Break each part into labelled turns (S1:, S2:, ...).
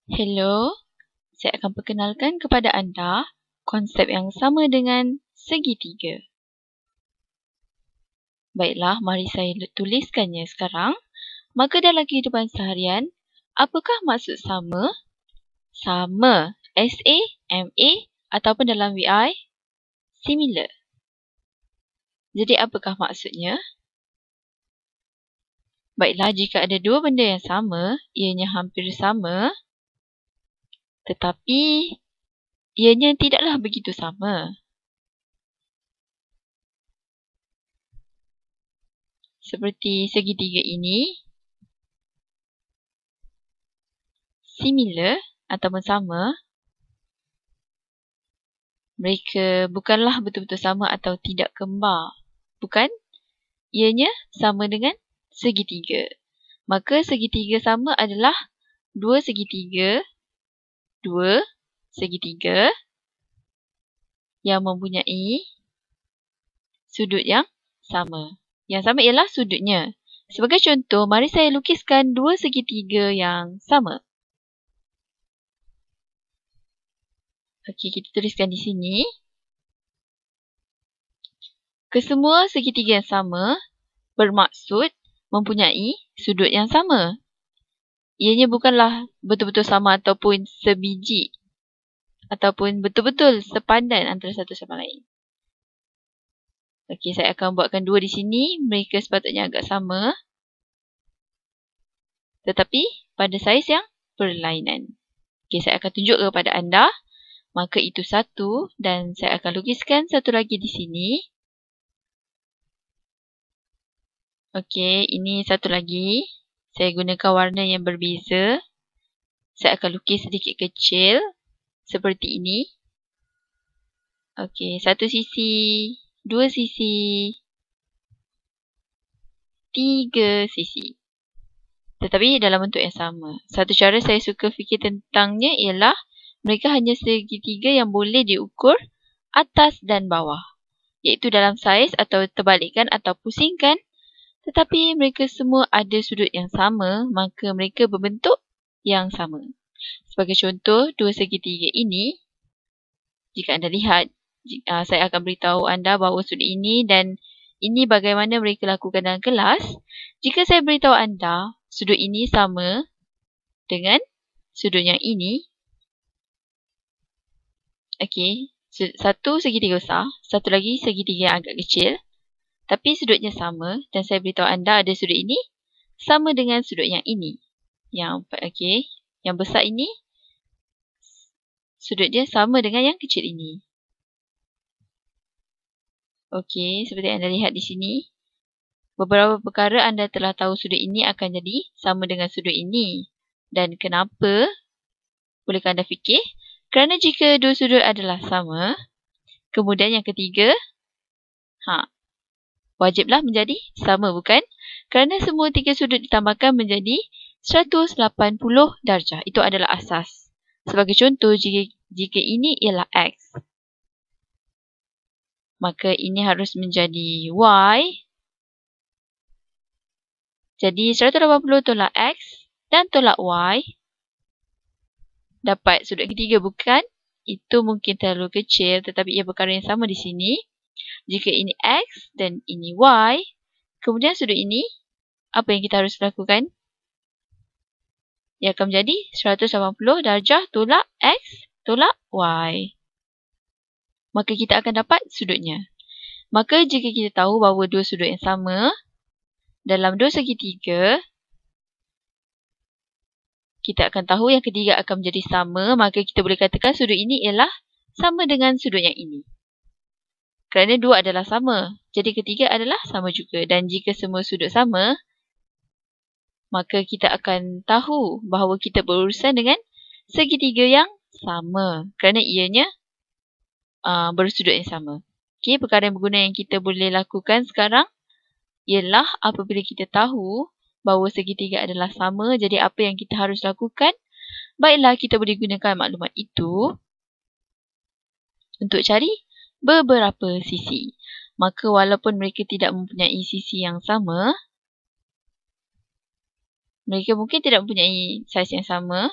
S1: Hello, saya akan perkenalkan kepada anda konsep yang sama dengan segitiga. Baiklah, mari saya tuliskannya sekarang. Maka dalam kehidupan seharian, apakah maksud sama? Sama, S-A-M-A ataupun dalam VI, similar. Jadi apakah maksudnya? Baiklah, jika ada dua benda yang sama, ianya hampir sama, tetapi ianya tidaklah begitu sama. Seperti segitiga ini, similar ataupun sama, mereka bukanlah betul-betul sama atau tidak kembar. Bukan, ianya sama dengan segitiga. Maka segitiga sama adalah dua segitiga yang mempunyai sudut yang sama. Yang sama ialah sudutnya. Sebagai contoh, mari saya lukiskan dua segitiga yang sama. Okey, kita tuliskan di sini. Kesemua segitiga yang sama bermaksud mempunyai sudut yang sama. Ianya bukanlah betul-betul sama ataupun sebiji ataupun betul-betul sepadan antara satu sama lain. Okey, saya akan buatkan dua di sini. Mereka sepatutnya agak sama, tetapi pada saiz yang berlainan. Okey, saya akan tunjuk kepada anda. Maka itu satu dan saya akan lukiskan satu lagi di sini. Okey, ini satu lagi. Saya gunakan warna yang berbeza. Saya akan lukis sedikit kecil seperti ini. Okey, satu sisi, dua sisi, tiga sisi. Tetapi dalam bentuk yang sama. Satu cara saya suka fikir tentangnya ialah mereka hanya segitiga yang boleh diukur atas dan bawah. Iaitu dalam saiz atau terbalikkan atau pusingkan. Tetapi mereka semua ada sudut yang sama, maka mereka berbentuk yang sama. Sebagai contoh, dua segitiga ini, jika anda lihat, saya akan beritahu anda bahawa sudut ini dan ini bagaimana mereka lakukan dalam kelas. Jika saya beritahu anda, sudut ini sama dengan sudut yang ini. Okey, satu segitiga besar, satu lagi segitiga yang agak kecil. Tapi sudutnya sama dan saya beritahu anda ada sudut ini sama dengan sudut yang ini. Yang besar ini sudut dia sama dengan yang kecil ini. Okey, seperti anda lihat di sini. Beberapa perkara anda telah tahu sudut ini akan jadi sama dengan sudut ini. Dan kenapa? Bolehkah anda fikir? Kerana jika dua sudut adalah sama, kemudian yang ketiga, wajiblah menjadi sama, bukan? Kerana semua tiga sudut ditambahkan menjadi 180 darjah. Itu adalah asas. Sebagai contoh, jika ini ialah X, maka ini harus menjadi Y. Jadi 180 tolak X dan tolak Y. Dapat sudut ketiga, bukan? Itu mungkin terlalu kecil, tetapi ia perkara yang sama di sini. Jika ini X dan ini Y, kemudian sudut ini, apa yang kita harus lakukan? Ia akan menjadi 180 darjah tolak X tolak Y. Maka kita akan dapat sudutnya. Maka jika kita tahu bahawa dua sudut yang sama, dalam dua segitiga, kita akan tahu yang ketiga akan menjadi sama, maka kita boleh katakan sudut ini ialah sama dengan sudut yang ini. Kerana dua adalah sama, jadi ketiga adalah sama juga. Dan jika semua sudut sama, maka kita akan tahu bahawa kita berurusan dengan segitiga yang sama. Kerana ianya bersudut yang sama. Okey, perkara yang berguna yang kita boleh lakukan sekarang ialah apabila kita tahu bahawa segitiga adalah sama, jadi apa yang kita harus lakukan? Baiklah, kita boleh gunakan maklumat itu untuk cari beberapa sisi. Maka walaupun mereka tidak mempunyai sisi yang sama, mereka mungkin tidak mempunyai saiz yang sama,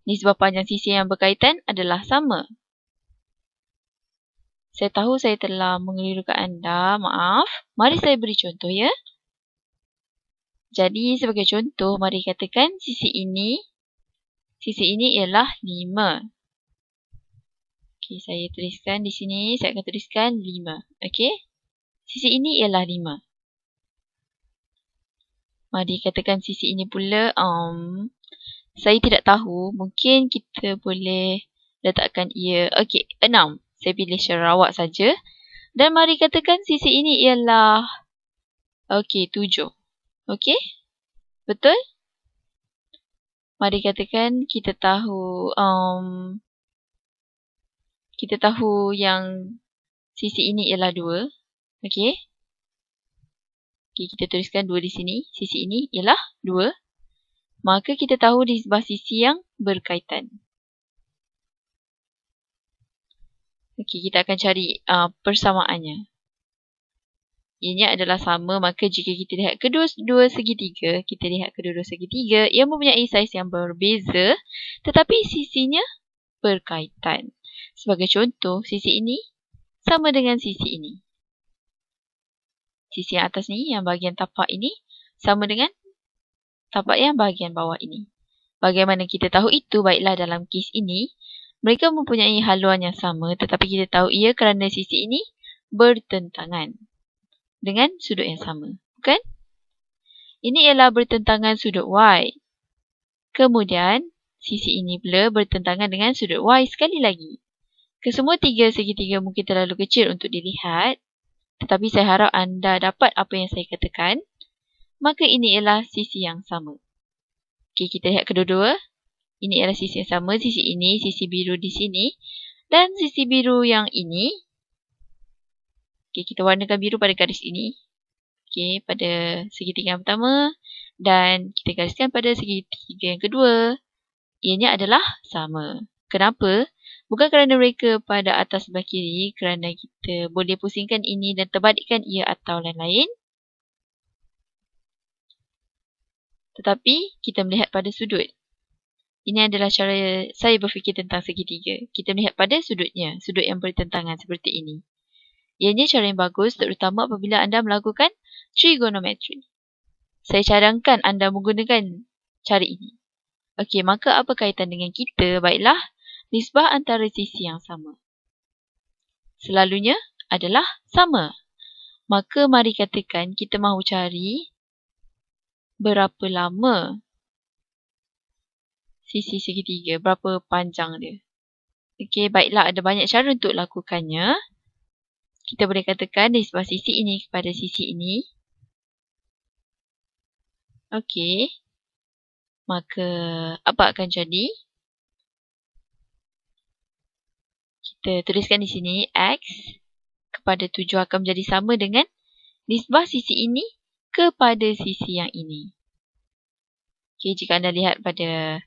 S1: nisbah panjang sisi yang berkaitan adalah sama. Saya tahu saya telah mengelirukan anda, maaf. Mari saya beri contoh ya. Jadi sebagai contoh, mari katakan sisi ini ialah 5. Okey, saya tuliskan di sini, saya akan tuliskan 5. Okey. Sisi ini ialah 5. Mari katakan sisi ini pula, saya tidak tahu, mungkin kita boleh letakkan ia, okey, 6. Saya pilih secara rawak saja. Dan mari katakan sisi ini ialah, okey, 7. Okey? Betul? Mari katakan kita tahu yang sisi ini ialah 2. Okey? Okey, kita tuliskan 2 di sini. Sisi ini ialah 2. Maka kita tahu nisbah sisi yang berkaitan. Okey, kita akan cari persamaannya. Ianya adalah sama, maka jika kita lihat kedua-dua segitiga, ia mempunyai saiz yang berbeza, tetapi sisinya berkaitan. Sebagai contoh, sisi ini sama dengan sisi ini. Sisi yang atas ni, yang bahagian tapak ini, sama dengan tapak yang bahagian bawah ini. Bagaimana kita tahu itu? Baiklah, dalam kes ini, mereka mempunyai haluan yang sama, tetapi kita tahu ia kerana sisi ini bertentangan dengan sudut yang sama. Bukan? Ini ialah bertentangan sudut Y. Kemudian, sisi ini pula bertentangan dengan sudut Y sekali lagi. Kesemua 3 segitiga mungkin terlalu kecil untuk dilihat, tetapi saya harap anda dapat apa yang saya katakan. Maka ini ialah sisi yang sama. Okey, kita lihat kedua-dua. Ini ialah sisi yang sama, sisi ini, sisi biru di sini. Dan sisi biru yang ini. Okey, kita warnakan biru pada garis ini. Okey, pada segitiga yang pertama. Dan kita gariskan pada segitiga yang kedua. Ianya adalah sama. Kenapa? Bukan kerana mereka pada atas sebelah kiri, kerana kita boleh pusingkan ini dan terbalikkan ia atau lain-lain. Tetapi kita melihat pada sudut. Ini adalah cara saya berfikir tentang segitiga. Kita melihat pada sudutnya, sudut yang bertentangan seperti ini. Ianya cara yang bagus terutama apabila anda melakukan trigonometri. Saya cadangkan anda menggunakan cara ini. Okey, maka apa kaitan dengan kita? Baiklah, nisbah antara sisi yang sama selalunya adalah sama. Maka mari katakan kita mahu cari berapa lama sisi segitiga, berapa panjang dia. Okey, baiklah, ada banyak cara untuk lakukannya. Kita boleh katakan nisbah sisi ini kepada sisi ini. Okey. Maka apa akan jadi? Kita tuliskan di sini X kepada 7 akan menjadi sama dengan nisbah sisi ini kepada sisi yang ini. Okey, jika anda lihat pada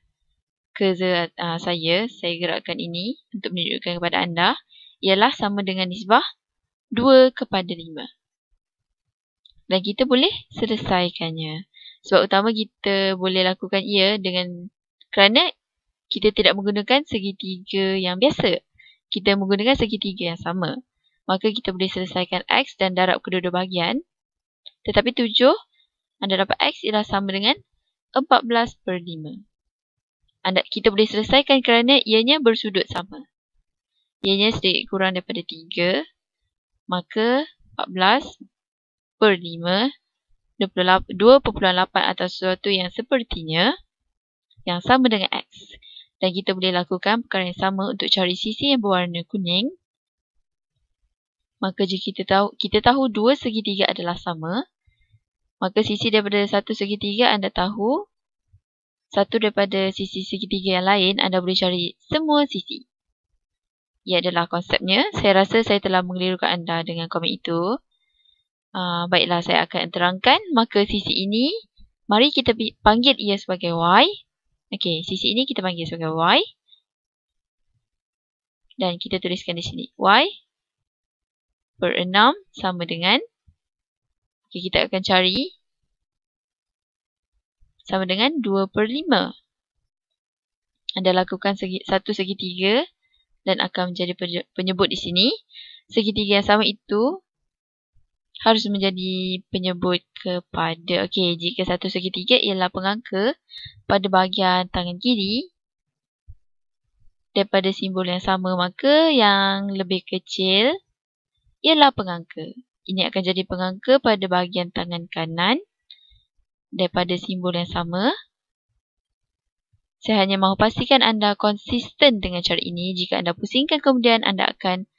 S1: cursor saya gerakkan ini untuk menunjukkan kepada anda, ialah sama dengan nisbah 2 kepada 5. Dan kita boleh selesaikannya. Sebab utama kita boleh lakukan ia kerana kita tidak menggunakan segitiga yang biasa. Kita menggunakan segitiga yang sama. Maka kita boleh selesaikan X dan darab kedua-dua bahagian. Tetapi 7, anda dapat X ialah sama dengan 14/5. Kita boleh selesaikan kerana ianya bersudut sama. Ianya sedikit kurang daripada 3. Maka 14/5, 2.8 atau sesuatu yang sepertinya yang sama dengan X. Dan kita boleh lakukan perkara yang sama untuk cari sisi yang berwarna kuning. Maka jika kita tahu 2 segitiga adalah sama, maka sisi daripada satu segitiga anda tahu, satu daripada sisi segitiga yang lain anda boleh cari semua sisi. Ia adalah konsepnya. Saya rasa saya telah mengelirukan anda dengan komen itu. Baiklah, saya akan terangkan. Maka sisi ini, mari kita panggil ia sebagai Y. Okey, sisi ini kita panggil sebagai Y. Dan kita tuliskan di sini. Y/6 sama dengan. Okey, kita akan cari. Sama dengan 2/5. Anda lakukan satu segitiga dan akan menjadi penyebut di sini. Segitiga yang sama itu harus menjadi penyebut kepada, okey, jika satu segitiga ialah pengangka pada bahagian tangan kiri daripada simbol yang sama, maka yang lebih kecil ialah pengangka. Ini akan jadi pengangka pada bahagian tangan kanan daripada simbol yang sama. Saya hanya mahu pastikan anda konsisten dengan cara ini. Jika anda pusingkan kemudian, anda akan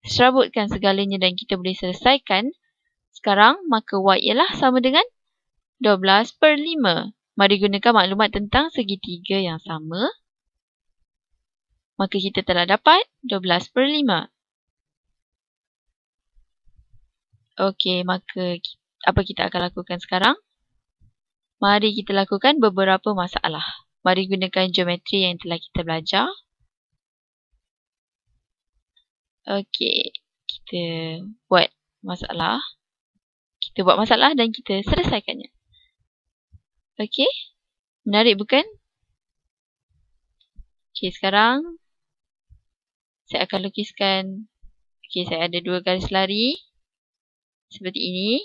S1: serabutkan segalanya dan kita boleh selesaikan sekarang. Maka Y ialah sama dengan 12/5. Mari gunakan maklumat tentang segitiga yang sama. Maka kita telah dapat 12/5. Okey, maka apa kita akan lakukan sekarang? Mari kita lakukan beberapa masalah. Mari gunakan geometri yang telah kita belajar. Okey, kita buat masalah. Kita buat masalah dan kita selesaikannya. Okey, menarik bukan? Okey, sekarang saya akan lukiskan. Okey, saya ada 2 garis lari. Seperti ini.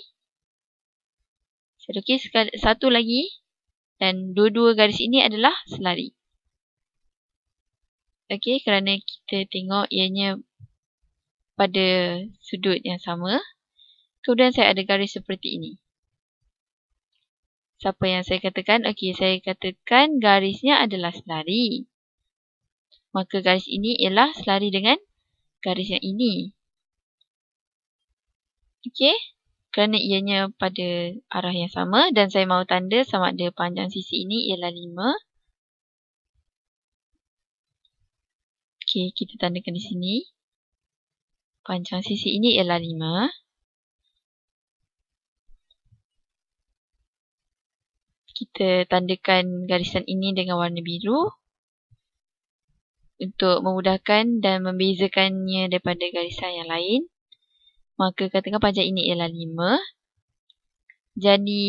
S1: Saya lukis satu lagi. Dan dua-dua garis ini adalah selari. Okey, kerana kita tengok ianya pada sudut yang sama. Kemudian saya ada garis seperti ini. Siapa yang saya katakan? Okey, saya katakan garisnya adalah selari. Maka garis ini ialah selari dengan garis yang ini. Okey, kerana ianya pada arah yang sama dan saya mahu tanda sama ada panjang sisi ini ialah 5. Okey, kita tandakan di sini. Panjang sisi ini ialah 5. Kita tandakan garisan ini dengan warna biru untuk memudahkan dan membezakannya daripada garisan yang lain. Maka katakan panjang ini ialah 5. Jadi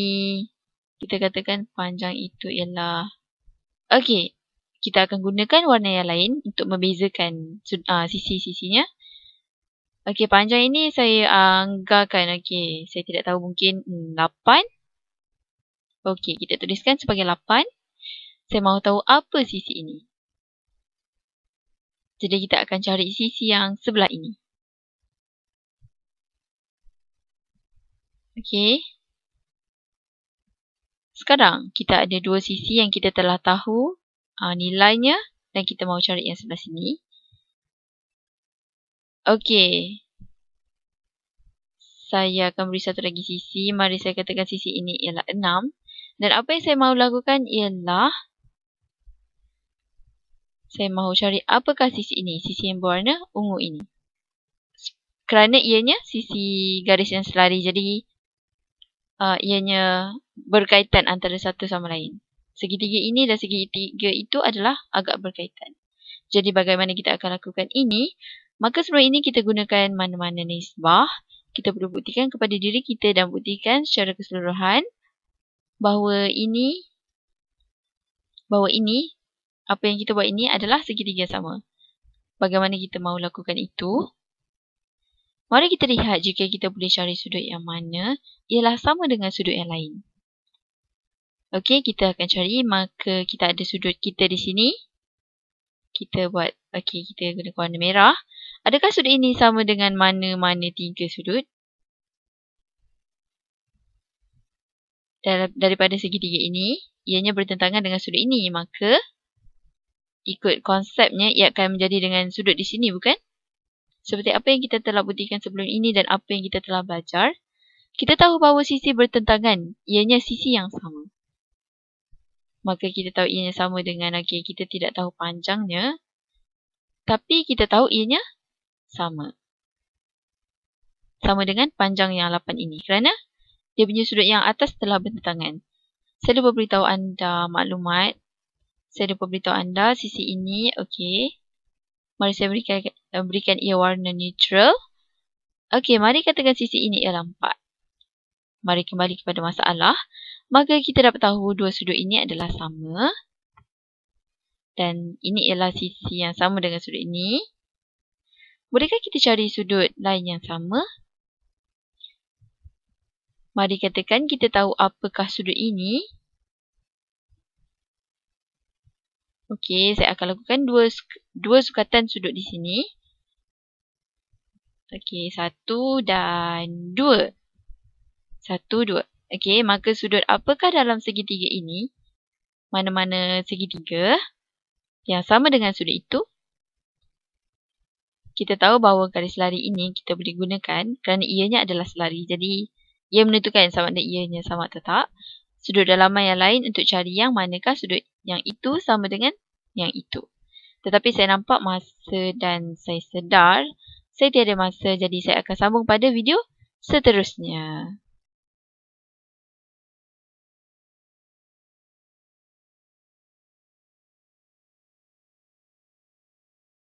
S1: kita katakan panjang itu ialah, okey, kita akan gunakan warna yang lain untuk membezakan sisi-sisinya. Okey, panjang ini saya anggarkan, okey, saya tidak tahu, mungkin 8. Okey, kita tuliskan sebagai 8. Saya mahu tahu apa sisi ini. Jadi kita akan cari sisi yang sebelah ini. Okey. Sekarang kita ada 2 sisi yang kita telah tahu nilainya dan kita mahu cari yang sebelah sini. Okey. Saya akan beri satu lagi sisi. Mari saya katakan sisi ini ialah 6. Dan apa yang saya mahu lakukan ialah saya mahu cari apakah sisi ini. Sisi yang berwarna ungu ini. Kerana ianya sisi garis yang selari. Jadi ianya berkaitan antara satu sama lain. Segitiga ini dan segitiga itu adalah agak berkaitan. Jadi bagaimana kita akan lakukan ini? Maka sebelum ini kita gunakan mana-mana nisbah. Kita perlu buktikan kepada diri kita dan buktikan secara keseluruhan bahawa ini apa yang kita buat ini adalah segitiga sama. Bagaimana kita mahu lakukan itu? Mari kita lihat jika kita boleh cari sudut yang mana ialah sama dengan sudut yang lain. Okey, kita akan cari. Maka kita ada sudut kita di sini. Kita buat, okey, kita guna warna merah. Adakah sudut ini sama dengan mana-mana 3 sudut? Daripada segitiga ini, ianya bertentangan dengan sudut ini. Maka, ikut konsepnya, ia akan menjadi dengan sudut di sini, bukan? Seperti apa yang kita telah buktikan sebelum ini dan apa yang kita telah belajar. Kita tahu bahawa sisi bertentangan. Ianya sisi yang sama. Maka kita tahu ianya sama dengan, okey, kita tidak tahu panjangnya. Tapi kita tahu ianya sama. Sama dengan panjang yang 8 ini. Kerana dia punya sudut yang atas telah bertentangan. Saya lupa beritahu anda maklumat. Saya lupa beritahu anda sisi ini, okey. Mari saya berikan ia warna neutral. Okey, mari katakan sisi ini ialah 4. Mari kembali kepada masalah. Maka kita dapat tahu 2 sudut ini adalah sama. Dan ini ialah sisi yang sama dengan sudut ini. Bolehkah kita cari sudut lain yang sama? Mari katakan kita tahu apakah sudut ini. Okey, saya akan lakukan dua sukatan sudut di sini. Okey, 1 dan 2. 1, 2. Okey, maka sudut apakah dalam segitiga ini? Mana-mana segitiga yang sama dengan sudut itu? Kita tahu bahawa garis lari ini kita boleh gunakan kerana ianya adalah selari. Jadi, ia menentukan sama ada ianya sama atau tak. Sudut dalaman yang lain untuk cari yang manakah sudut yang itu sama dengan yang itu. Tetapi saya nampak masa dan saya sedar saya tiada masa, jadi saya akan sambung pada video seterusnya.